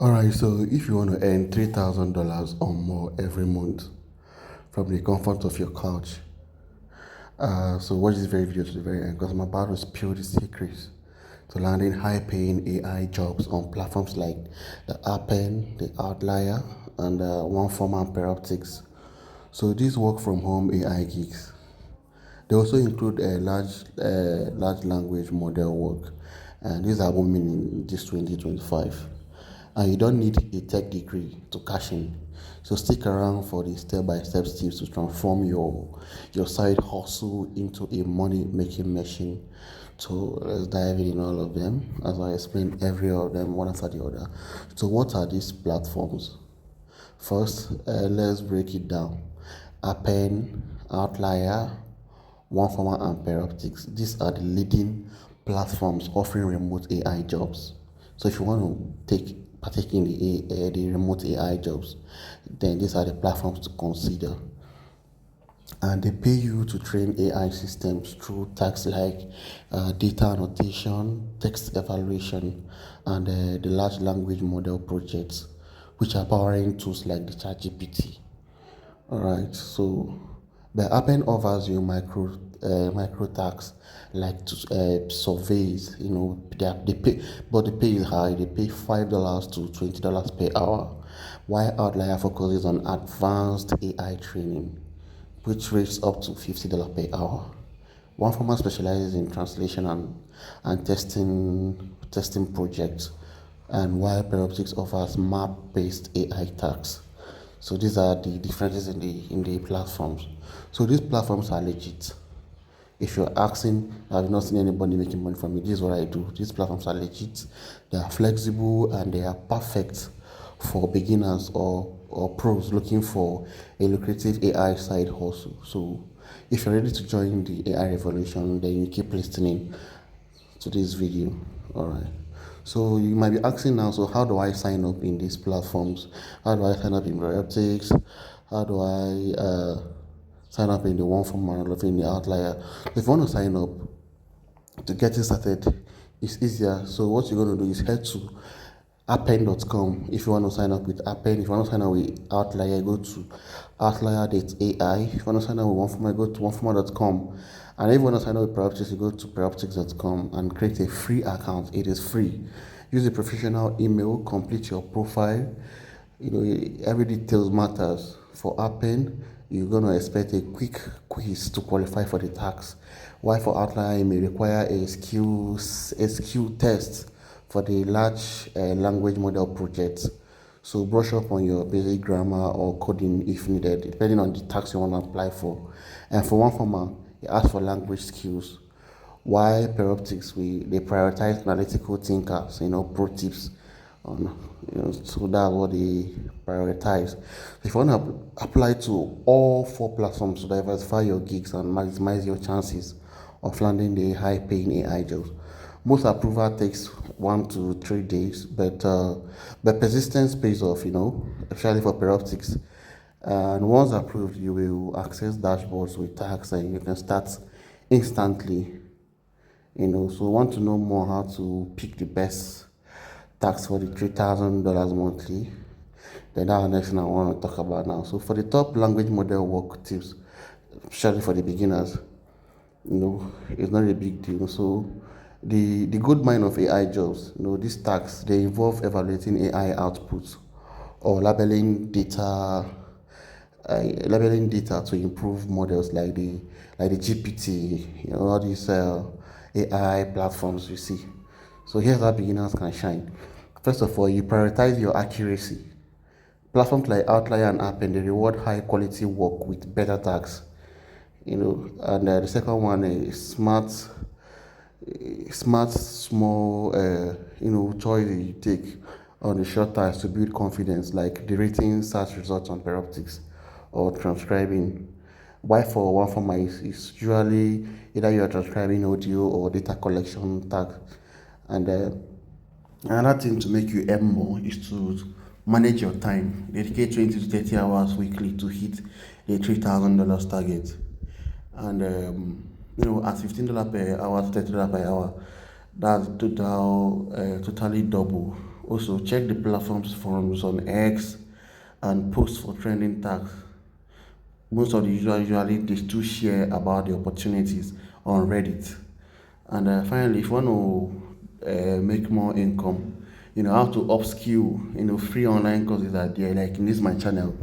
Alright, so if you want to earn $3,000 or more every month from the comfort of your couch, so watch this very video to the very end because I'm about to spill the secrets to landing high-paying AI jobs on platforms like the Appen, the Outlier, and OneForma and Peroptyx. So these work-from-home AI gigs. They also include a large language model work, and these are booming in this 2025. And you don't need a tech degree to cash in. So stick around for the step-by-step steps to transform your side hustle into a money-making machine. So let's dive in all of them as I explain every of them one after the other. So what are these platforms? First, let's break it down. Appen, Outlier, OneForma, and Peroptyx. These are the leading platforms offering remote AI jobs. So if you want to partake in the remote AI jobs, then these are the platforms to consider. And they pay you to train AI systems through tasks like data annotation, text evaluation, and the large language model projects, which are powering tools like the ChatGPT. All right, so the Appen offers you micro tasks like surveys. They pay, but the pay is high. They pay $5 to $20 per hour, while Outlier focuses on advanced AI training, which rates up to $50 per hour. OneForma specializes in translation and testing projects, and while Peroptyx offers map-based AI tasks. So these are the differences in the platforms. So these platforms are legit. If you're asking, I've not seen anybody making money from it. This is what I do. These platforms are legit. They are flexible and they are perfect for beginners or pros looking for a lucrative AI side hustle. So if you're ready to join the AI revolution, then you keep listening to this video. All right. So you might be asking now, so how do I sign up in these platforms? How do I sign up in Peroptyx? How do I sign up in the OneForma or in the Outlier? If you want to sign up to get it started, it's easier. So what you're going to do is head to appen.com if you want to sign up with Appen. If you want to sign up with Outlier, go to outlier.ai. If you want to sign up with OneForma, go to oneforma.com. And if you want to sign up with Peroptyx, you go to peroptyx.com and create a free account. It is free. Use a professional email, complete your profile. Every details matters. For Appen, you're going to expect a quick quiz to qualify for the tax. While for Outlier, you may require a skill test for the large language model project. So brush up on your basic grammar or coding if needed, depending on the tax you want to apply for. And for OneForma, it asks for language skills. While Peroptyx, they prioritize analytical thinkers, pro tips so that's what they prioritize. If you want to apply to all four platforms to diversify your gigs and maximize your chances of landing the high-paying AI jobs, most approval takes 1 to 3 days, but persistence pays off. Especially for Peroptyx. And once approved, you will access dashboards with tags, and you can start instantly. So want to know more how to pick the best tax for the $3,000 monthly, then that's the next thing I want to talk about now. So for the top language model work tips, especially for the beginners, it's not a big deal. So the good mind of AI jobs, these tasks, they involve evaluating AI outputs or labeling data to improve models like the GPT, all these AI platforms you see. So here's how beginners can shine. First of all, you prioritize your accuracy. Platforms like Outlier and Appen, they reward high quality work with better tags. And the second one is smart, small, choice you take on the short times to build confidence, like the search results on Peroptyx or transcribing. Why for one format is usually either you are transcribing audio or data collection tag. And another thing to make you earn more is to manage your time. Dedicate 20 to 30 hours weekly to hit the $3,000 target. And at $15 per hour to $30 per hour, that's totally double Also, check the platform's forums on X and post for trending tags. Most of the usually they still share about the opportunities on Reddit. And finally, if you want to make more income, how to upskill, free online courses are there. Like in this my channel,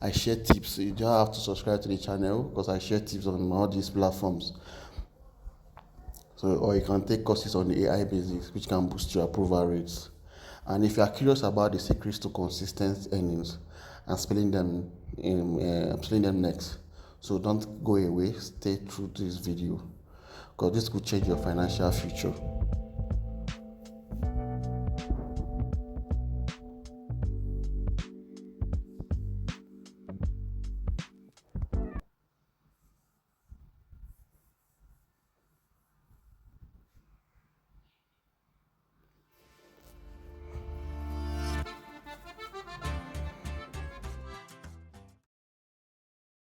I share tips. You just have to subscribe to the channel because I share tips on all these platforms. So, or you can take courses on the AI basics, which can boost your approval rates. And if you are curious about the secrets to consistent earnings, I'm spelling them next. So don't go away. Stay through this video because this could change your financial future.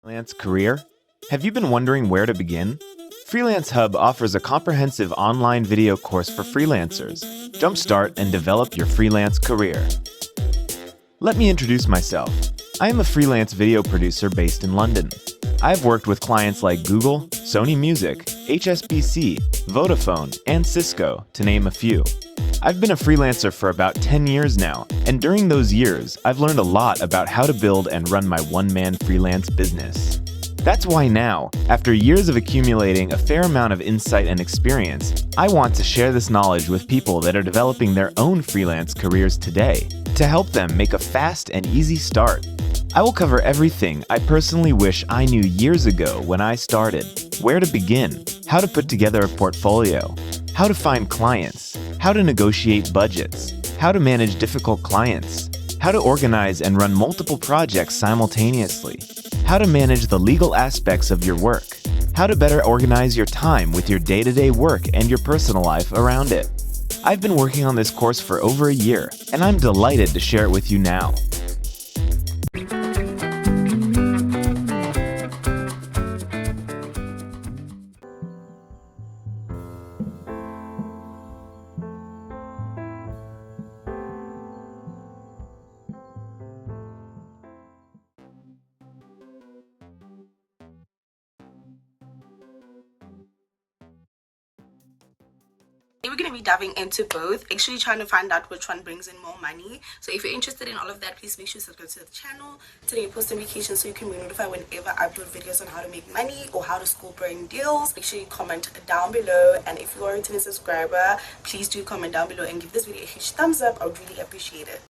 Freelance career? Have you been wondering where to begin? Freelance Hub offers a comprehensive online video course for freelancers. Jumpstart and develop your freelance career. Let me introduce myself. I am a freelance video producer based in London. I've worked with clients like Google, Sony Music, HSBC, Vodafone, and Cisco, to name a few. I've been a freelancer for about 10 years now, and during those years, I've learned a lot about how to build and run my one-man freelance business. That's why now, after years of accumulating a fair amount of insight and experience, I want to share this knowledge with people that are developing their own freelance careers today, to help them make a fast and easy start. I will cover everything I personally wish I knew years ago when I started: where to begin, how to put together a portfolio, how to find clients, how to negotiate budgets, how to manage difficult clients, how to organize and run multiple projects simultaneously, how to manage the legal aspects of your work, how to better organize your time with your day-to-day work and your personal life around it. I've been working on this course for over a year, and I'm delighted to share it with you now. We're going to be diving into both, actually trying to find out which one brings in more money. So if you're interested in all of that, please make sure to subscribe to the channel, turn on your post notifications so you can be notified whenever I upload videos on how to make money or how to score brand deals. Make sure you comment down below, and if you are a returning subscriber, please do comment down below and give this video a huge thumbs up. I would really appreciate it.